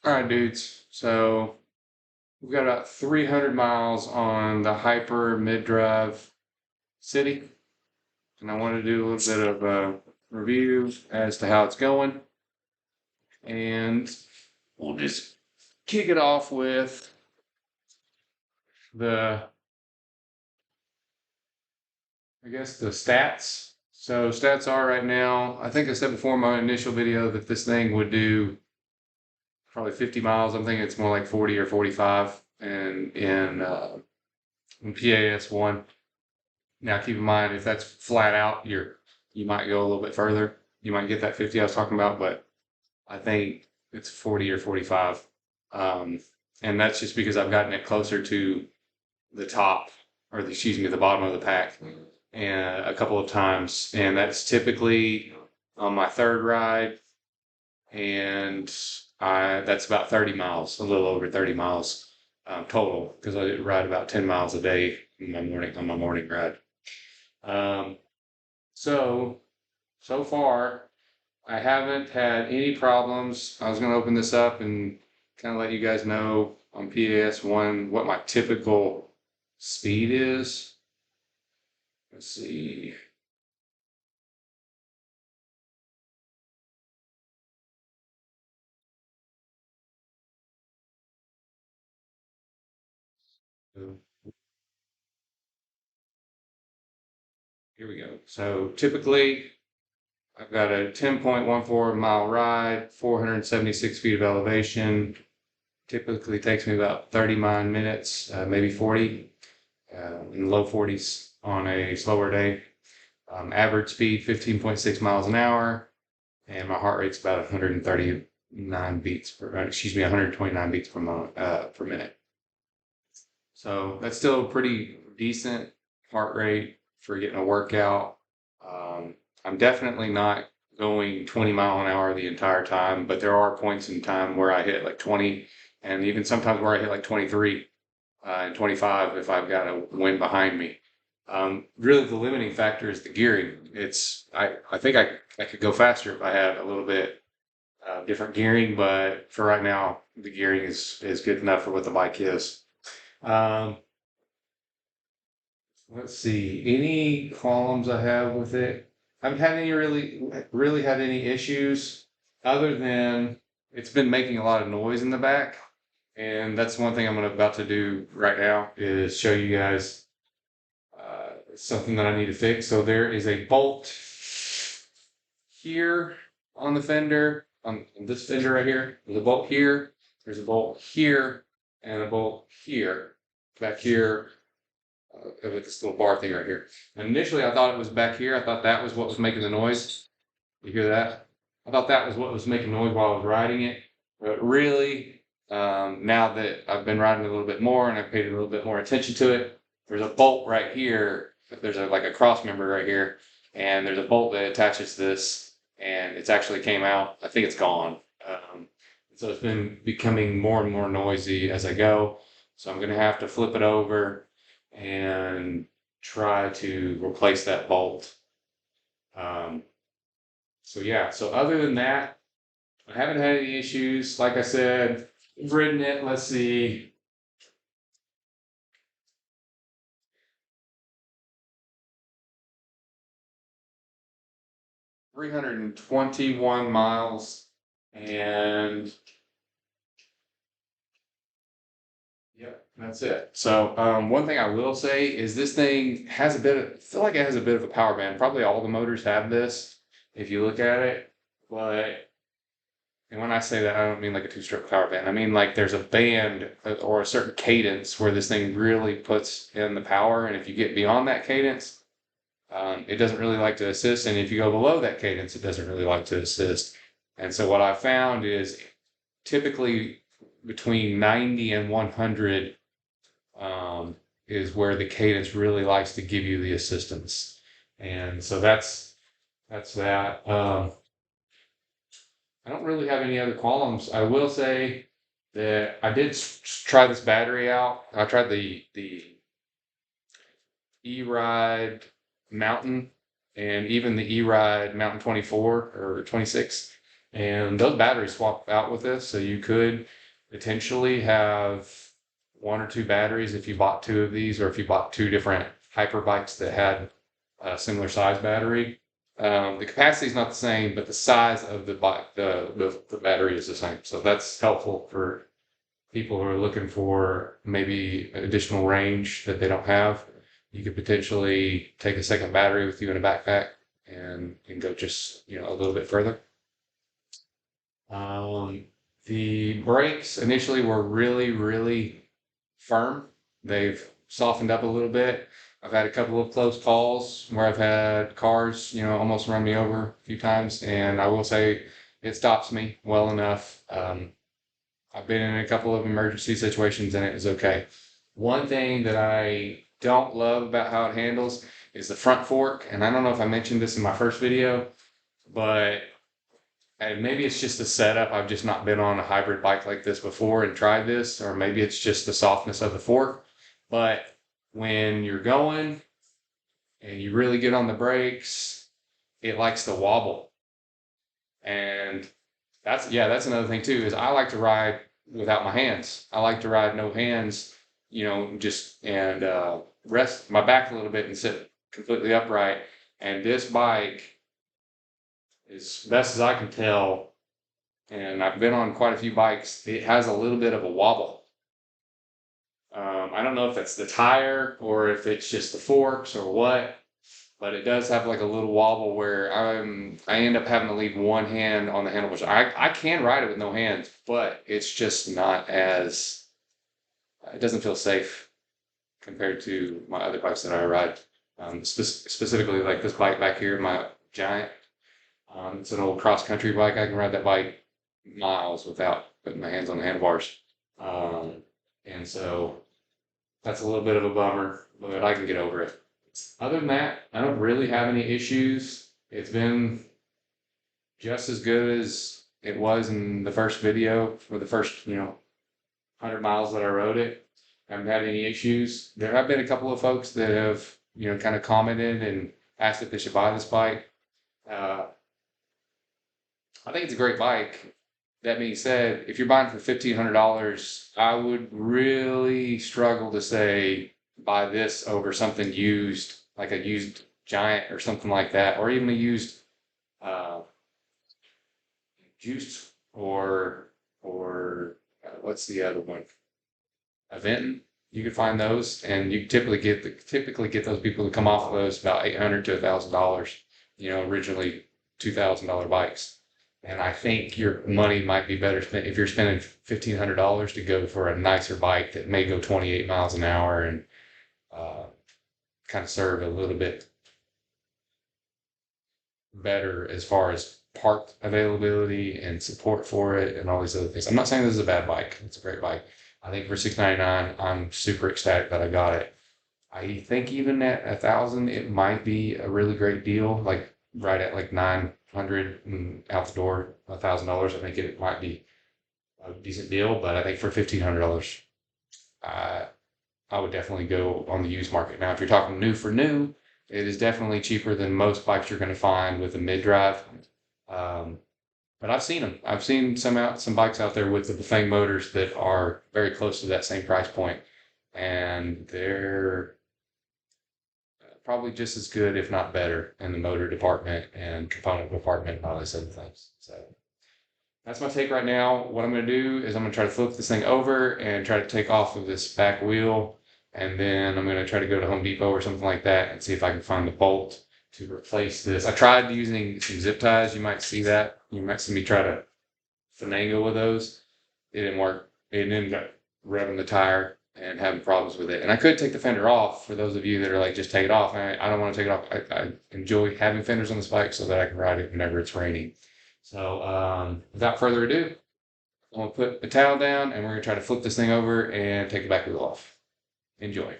All right, dudes. So we've got about 300 miles on the Hyper mid-drive city, and I want to do a little bit of a review as to how it's going. And we'll just kick it off with the, I guess, the stats. So stats are right now, I think I said before in my initial video that this thing would do probably 50 miles. I'm thinking it's more like 40 or 45 and in PAS1. Now, keep in mind, if that's flat out, you might go a little bit further. You might get that 50 I was talking about, but I think it's 40 or 45. Um, and that's just because I've gotten it closer to the top, or excuse me, the bottom of the pack, and a couple of times. And that's typically on my third ride, and that's about 30 miles, a little over 30 miles total, because I ride about 10 miles a day in my morning on my morning ride. Um, So, so far, I haven't had any problems. I was going to open this up and kind of let you guys know on PAS1 what my typical speed is. Let's see. So, here we go. So typically, I've got a 10.14 mile ride, 476 feet of elevation. Typically takes me about 39 minutes, maybe 40, in low 40s on a slower day. Average speed 15.6 miles an hour, and my heart rate's about 139 beats per, excuse me, 129 beats per minute. So that's still a pretty decent heart rate for getting a workout. I'm definitely not going 20 mile an hour the entire time, but there are points in time where I hit like 20, and even sometimes where I hit like 23 and 25 if I've got a wind behind me. Really, the limiting factor is the gearing. I think I could go faster if I had a little bit different gearing, but for right now, the gearing is good enough for what the bike is. Um, let's see, any problems I have with it. I haven't had any really had any issues other than it's been making a lot of noise in the back. And that's one thing I'm about to do right now is show you guys something that I need to fix. So there is a bolt here on the fender, on this fender right here. There's a bolt here, there's a bolt here, and a bolt here, back here, with this little bar thing right here. And initially I thought it was back here. I thought that was what was making the noise. You hear that? I thought that was what was making noise while I was riding it. But really, now that I've been riding a little bit more and I've paid a little bit more attention to it, there's a bolt right here. There's like a cross member right here, and there's a bolt that attaches to this, and it's actually came out. I think it's gone. So it's been becoming more and more noisy as I go. So I'm gonna have to flip it over and try to replace that bolt. Um, so yeah, so other than that, I haven't had any issues. Like I said, I've ridden it, let's see, 321 miles. And yep, that's it. So one thing I will say is this thing has a bit of, I feel like it has a bit of a power band. Probably all the motors have this if you look at it. But and when I say that, I don't mean like a two-stroke power band. I mean like there's a band or a certain cadence where this thing really puts in the power. And if you get beyond that cadence, it doesn't really like to assist. And if you go below that cadence, it doesn't really like to assist. And so what I found is typically between 90 and 100 is where the cadence really likes to give you the assistance. And so that's that. I don't really have any other qualms. I will say that I did try this battery out. I tried the E-Ride Mountain and even the E-Ride Mountain 24 or 26. And those batteries swap out with this, so you could potentially have 1 or 2 batteries if you bought 2 of these, or if you bought 2 different hyper bikes that had a similar size battery. The capacity is not the same, but the size of the bike, the battery is the same. So that's helpful for people who are looking for maybe additional range that they don't have. You could potentially take a second battery with you in a backpack and go just a little bit further. The brakes initially were really, really firm. They've softened up a little bit. I've had a couple of close calls where I've had cars, almost run me over a few times, and I will say it stops me well enough. I've been in a couple of emergency situations and it was okay. One thing that I don't love about how it handles is the front fork, and I don't know if I mentioned this in my first video, but and maybe it's just the setup. I've just not been on a hybrid bike like this before and tried this, or maybe it's just the softness of the fork. But when you're going and you really get on the brakes, it likes to wobble. And that's another thing too, is I like to ride without my hands. I like to ride no hands, just and rest my back a little bit and sit completely upright. And this bike, as best as I can tell, and I've been on quite a few bikes, it has a little bit of a wobble. I don't know if it's the tire or if it's just the forks or what, but it does have like a little wobble where I end up having to leave one hand on the handlebars. I can ride it with no hands, but it's just not as it doesn't feel safe compared to my other bikes that I ride. Specifically like this bike back here, my Giant. It's an old cross country bike. I can ride that bike miles without putting my hands on the handlebars. And so that's a little bit of a bummer, but I can get over it. Other than that, I don't really have any issues. It's been just as good as it was in the first video for the first, 100 miles that I rode it. I haven't had any issues. There have been a couple of folks that have, kind of commented and asked if they should buy this bike. I think it's a great bike. That being said, if you're buying for $1,500, I would really struggle to say buy this over something used, like a used Giant or something like that, or even a used Juice or what's the other one? Aventon. You can find those, and you typically get those people to come off of those about $800 to $1,000. Originally $2,000 bikes. And I think your money might be better spent if you're spending $1,500 to go for a nicer bike that may go 28 miles an hour and kind of serve a little bit better as far as part availability and support for it and all these other things. I'm not saying this is a bad bike. It's a great bike. I think for $699, I'm super ecstatic that I got it. I think even at $1,000, it might be a really great deal, like right at like 900 and out the door, $1,000. I think it might be a decent deal, but I think for $1,500, I would definitely go on the used market. Now, if you're talking new for new, it is definitely cheaper than most bikes you're going to find with a mid-drive. But I've seen them. I've seen some bikes out there with the Bafang motors that are very close to that same price point, and they're probably just as good, if not better, in the motor department and component department and all these other things. So that's my take right now. What I'm going to do is I'm going to try to flip this thing over and try to take off of this back wheel, and then I'm going to try to go to Home Depot or something like that and see if I can find the bolt to replace this. I tried using some zip ties. You might see that. You might see me try to finagle with those. It didn't work. It ended up revving the tire and having problems with it. And I could take the fender off for those of you that are like, just take it off. I don't want to take it off. I enjoy having fenders on this bike so that I can ride it whenever it's raining. So without further ado, I'm going to put the towel down and we're going to try to flip this thing over and take the back wheel off. Enjoy.